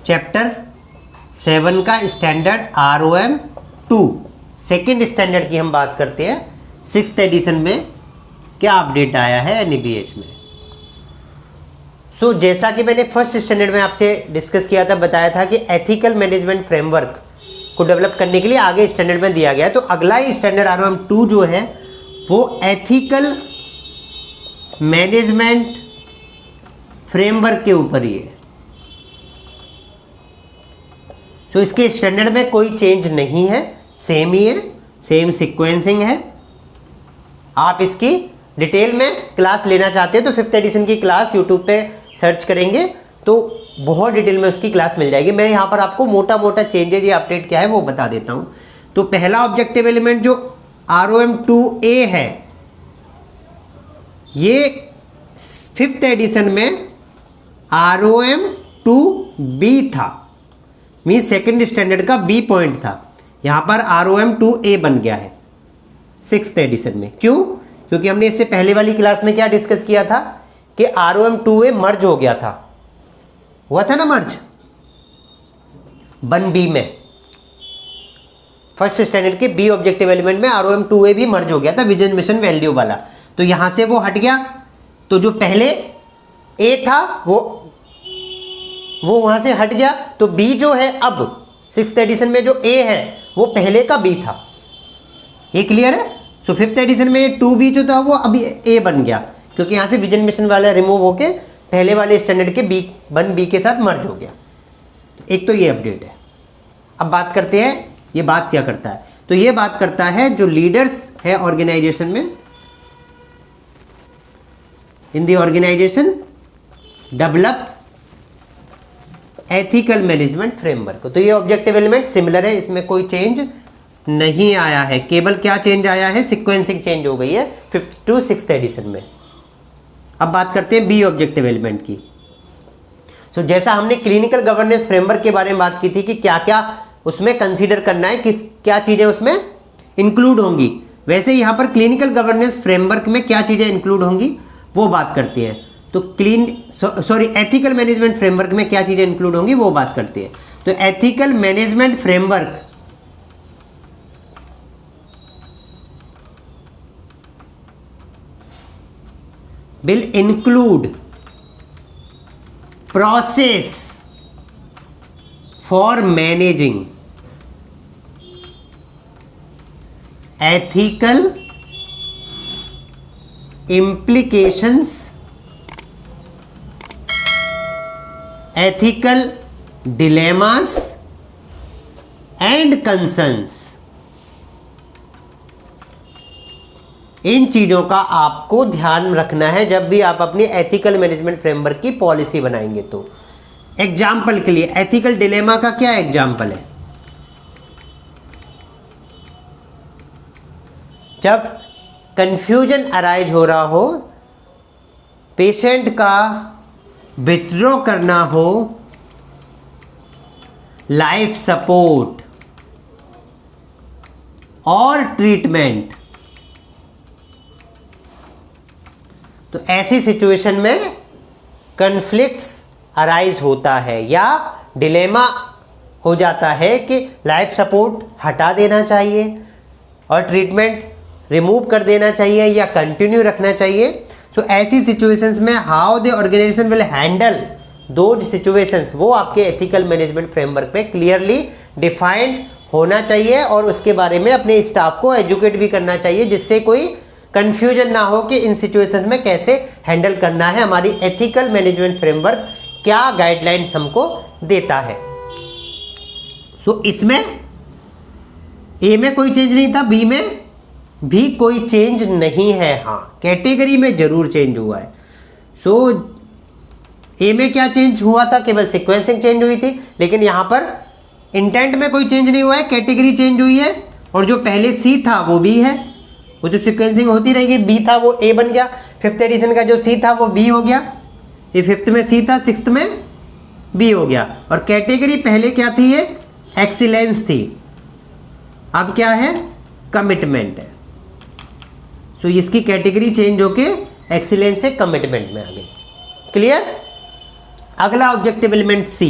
Chapter 7 का standard ROM 2 second standard की हम बात करते हैं। 6th एडिशन में क्या अपडेट आया है NABH में। जैसा कि मैंने फर्स्ट स्टैंडर्ड में आपसे डिस्कस किया था, बताया था कि एथिकल मैनेजमेंट फ्रेमवर्क को डेवलप करने के लिए आगे स्टैंडर्ड में दिया गया है। तो अगला ही स्टैंडर्ड ROM 2 जो है वो एथिकल मैनेजमेंट फ्रेमवर्क के ऊपर ही है। तो इसके स्टैंडर्ड में कोई चेंज नहीं है, सेम ही है, सेम सीक्वेंसिंग है। आप इसकी डिटेल में क्लास लेना चाहते हैं तो 5th एडिशन की क्लास यूट्यूब पे सर्च करेंगे तो बहुत डिटेल में उसकी क्लास मिल जाएगी। मैं यहाँ पर आपको मोटा मोटा चेंजेज या अपडेट क्या है वो बता देता हूँ। तो पहला ऑब्जेक्टिव एलिमेंट जो ROM 2A है, ये 5th एडिशन में ROM 2B था, मीन सेकेंड स्टैंडर्ड का B पॉइंट था। यहाँ पर ROM 2A बन गया है 6th एडिशन में। क्यों? क्योंकि हमने इससे पहले वाली क्लास में क्या डिस्कस किया था कि ROM 2A मर्ज हो गया था, हुआ था ना मर्ज 1B में। फर्स्ट स्टैंडर्ड के B ऑब्जेक्टिव एलिमेंट में ROM 2A भी मर्ज हो गया था, विजन मिशन वैल्यू वाला। तो यहां से वो हट गया, तो जो पहले A था वो वहां से हट गया। तो B जो है अब 6th एडिशन में जो A है वो पहले का B था। ये क्लियर है? 5th एडिशन में 2B जो था वो अभी A बन गया, क्योंकि यहाँ से विजन मिशन वाला रिमूव होके पहले वाले स्टैंडर्ड के 1B के साथ मर्ज हो गया। एक तो ये अपडेट है। अब बात करते हैं ये बात क्या करता है। तो ये बात करता है जो लीडर्स है ऑर्गेनाइजेशन में, in the organisation develop ethical management framework. तो ये ऑब्जेक्टिव एलिमेंट सिमिलर है, इसमें कोई चेंज नहीं आया है। केवल क्या चेंज आया है, सीक्वेंसिंग चेंज हो गई है 5th to 6th एडिशन में। अब बात करते हैं B ऑब्जेक्टिव एलिमेंट की। जैसा हमने क्लिनिकल गवर्नेंस फ्रेमवर्क के बारे में बात की थी कि क्या क्या उसमें कंसीडर करना है, क्या चीजें उसमें इंक्लूड होंगी, वैसे यहाँ पर क्लिनिकल गवर्नेंस फ्रेमवर्क में क्या चीजें इंक्लूड होंगी वो बात करते हैं। तो एथिकल मैनेजमेंट फ्रेमवर्क में क्या चीजें इंक्लूड होंगी वो बात करते हैं। तो ethical management framework will include process for managing ethical implications, ethical dilemmas and concerns। इन चीज़ों का आपको ध्यान रखना है जब भी आप अपनी एथिकल मैनेजमेंट फ्रेमवर्क की पॉलिसी बनाएंगे। तो एग्जाम्पल के लिए एथिकल डिलेमा का क्या एग्जाम्पल है? जब कंफ्यूजन अराइज हो रहा हो, पेशेंट का विथड्रॉ करना हो, लाइफ सपोर्ट और ट्रीटमेंट, तो ऐसी सिचुएशन में कन्फ्लिक्ट्स अराइज होता है या डिलेमा हो जाता है कि लाइफ सपोर्ट हटा देना चाहिए और ट्रीटमेंट रिमूव कर देना चाहिए या कंटिन्यू रखना चाहिए। ऐसी सिचुएशंस में how the organisation will handle those situations, वो आपके एथिकल मैनेजमेंट फ्रेमवर्क में क्लियरली डिफाइंड होना चाहिए और उसके बारे में अपने स्टाफ को एजुकेट भी करना चाहिए, जिससे कोई कंफ्यूजन ना हो कि इन सिचुएशंस में कैसे हैंडल करना है। हमारी एथिकल मैनेजमेंट फ्रेमवर्क क्या गाइडलाइंस हमको देता है। इसमें A में कोई चेंज नहीं था, B में भी कोई चेंज नहीं है। हाँ, कैटेगरी में जरूर चेंज हुआ है। A में क्या चेंज हुआ था, केवल सीक्वेंसिंग चेंज हुई थी, लेकिन यहाँ पर इंटेंट में कोई चेंज नहीं हुआ है, कैटेगरी चेंज हुई है। और जो पहले C था वो B है, वो जो सीक्वेंसिंग होती रहेगी, B था वो A बन गया, 5th एडिशन का जो C था वो B हो गया, ये 5th में C था, 6th में B हो गया। और कैटेगरी पहले क्या थी, ये एक्सीलेंस थी, अब क्या है, कमिटमेंट है। इसकी कैटेगरी चेंज होके एक्सीलेंस से कमिटमेंट में आ गई। क्लियर? अगला ऑब्जेक्टिव एलिमेंट C।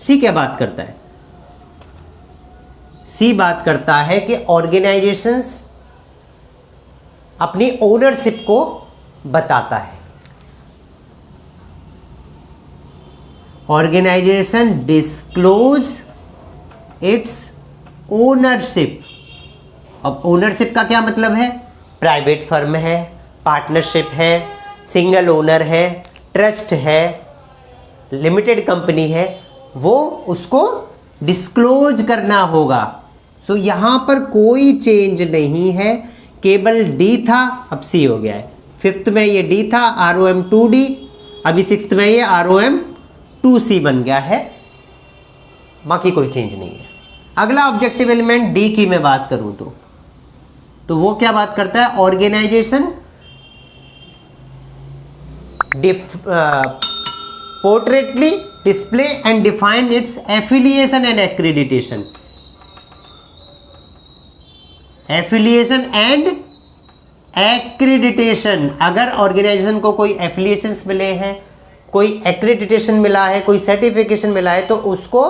सी क्या बात करता है? सी बात करता है कि ऑर्गेनाइजेशंस अपनी ओनरशिप को बताता है। Organisation disclose its ownership. अब ओनरशिप का क्या मतलब है? प्राइवेट फर्म है, पार्टनरशिप है, सिंगल ओनर है, ट्रस्ट है, लिमिटेड कंपनी है, वो उसको डिस्क्लोज करना होगा। सो यहाँ पर कोई चेंज नहीं है, केवल डी था अब सी हो गया है। फिफ्थ में ये डी था ROM 2D, अभी सिक्स्थ में ये ROM 2C बन गया है, बाकी कोई चेंज नहीं है। अगला ऑब्जेक्टिव एलिमेंट डी की मैं बात करूं तो वो क्या बात करता है? Organisation portraitly display and define its affiliation and accreditation. Affiliation and accreditation, अगर ऑर्गेनाइजेशन को कोई एफिलिएशंस मिले हैं, कोई एक्रेडिटेशन मिला है, कोई सर्टिफिकेशन मिला है, तो उसको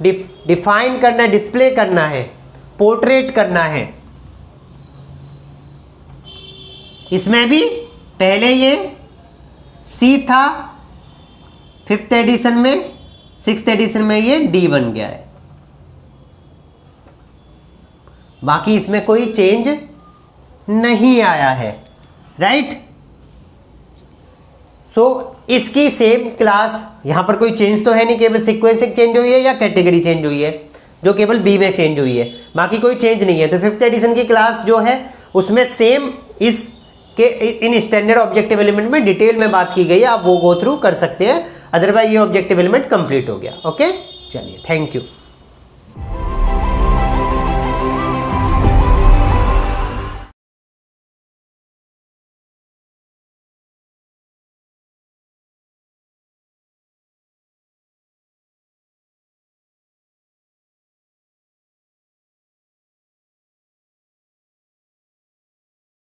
डिफाइन करना, डिस्प्ले करना है, पोर्ट्रेट करना है। इसमें भी पहले ये सी था फिफ्थ एडिशन में, सिक्स्थ एडिशन में ये डी बन गया है, बाकी इसमें कोई चेंज नहीं आया है, राइट। सो इसकी सेम क्लास, यहां पर कोई चेंज तो है नहीं, केवल सीक्वेंस चेंज हुई है या कैटेगरी चेंज हुई है, जो केवल बी में चेंज हुई है, बाकी कोई चेंज नहीं है। तो फिफ्थ एडिशन की क्लास जो है उसमें सेम इस के इन स्टैंडर्ड ऑब्जेक्टिव एलिमेंट में डिटेल में बात की गई है, आप वो गो थ्रू कर सकते हैं, अदरवाइज ये ऑब्जेक्टिव एलिमेंट कंप्लीट हो गया। ओके, चलिए, थैंक यू।